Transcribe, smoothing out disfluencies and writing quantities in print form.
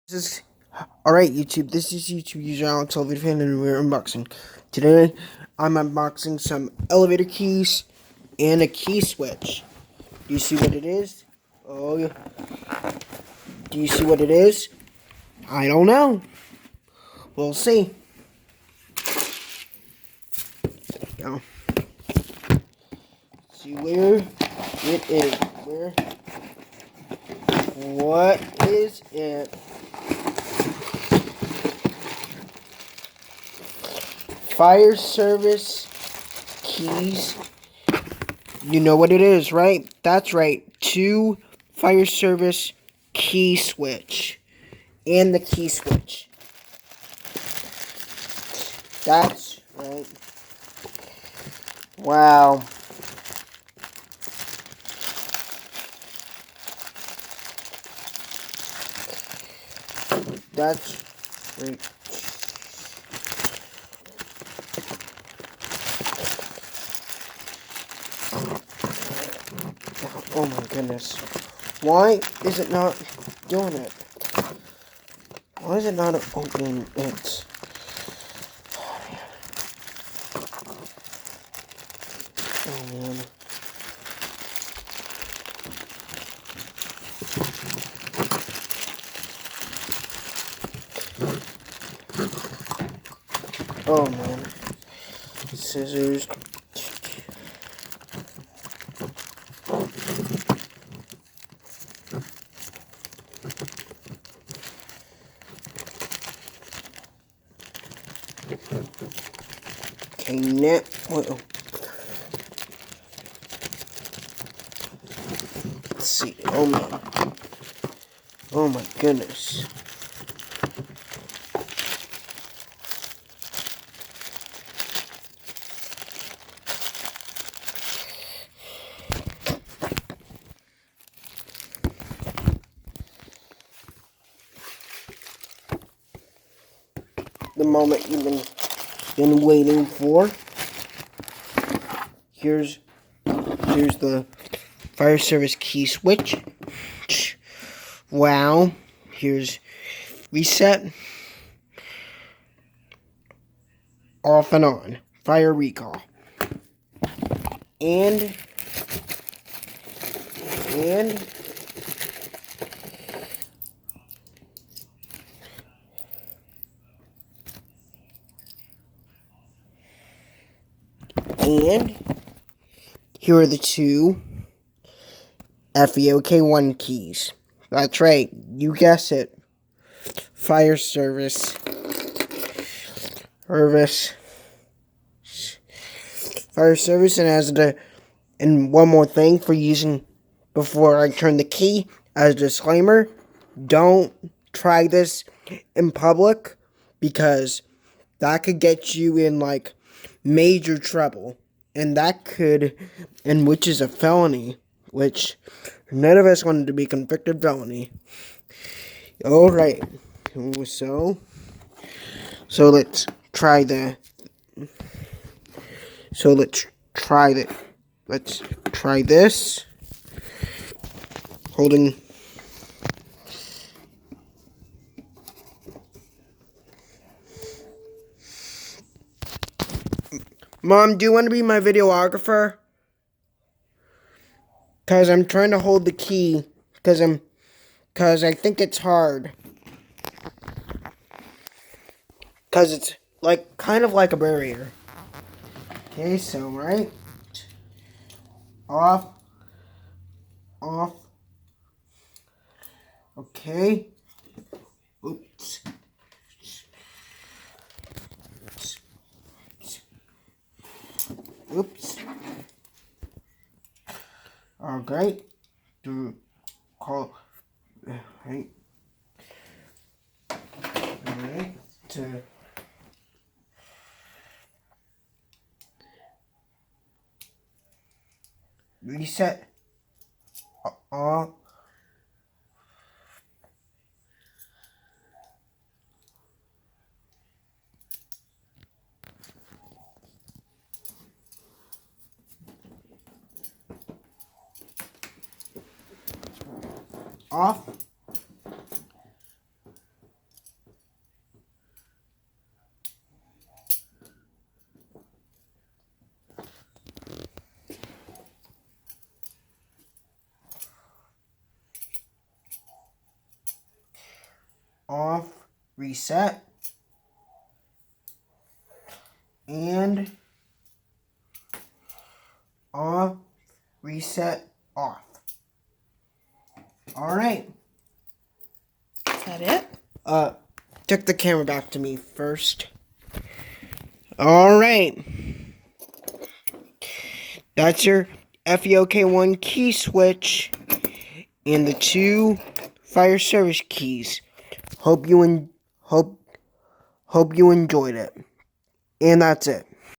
This is alright, YouTube. This is YouTube user Alan Television Fan, and we're unboxing. Today, I'm unboxing some elevator keys and a key switch. Do you see what it is? Oh, yeah. Do you see what it is? I don't know. We'll see. Go. See where it is. Where? What is it? Fire service keys. You know what it is, right? That's right. 2 fire service key switch. And the key switch. That's right. Wow. That's great. Oh my goodness. Why is it not doing it? Why is it not opening it? Oh man. Oh man. Scissors. Okay, now. Whoa. Let's see. Oh man. Oh my goodness. The moment you've been waiting for. Here's the fire service key switch. Wow. Here's reset. Off and on. Fire recall. And here are the 2 FEOK1 keys. That's right, you guess it. Fire service. Fire service, and one more thing for using before I turn the key, as a disclaimer, don't try this in public because that could get you in like major trouble, and which is a felony, which none of us wanted to be convicted felony. All right, so let's try the. So let's try that. Let's try this. Holding. Mom, do you want to be my videographer? Cause I'm trying to hold the key. Cause I think it's hard. Cause it's like kind of like a barrier. Okay, so right. Off. Okay. Oops. Oops. Alright. To call. Right. Alright. To. Reset. Off. Off. off, reset, and off, reset, off. Alright. Is that it? Took the camera back to me first. Alright. That's your FEOK1 key switch and the 2 fire service keys. Hope you enjoyed it. And that's it.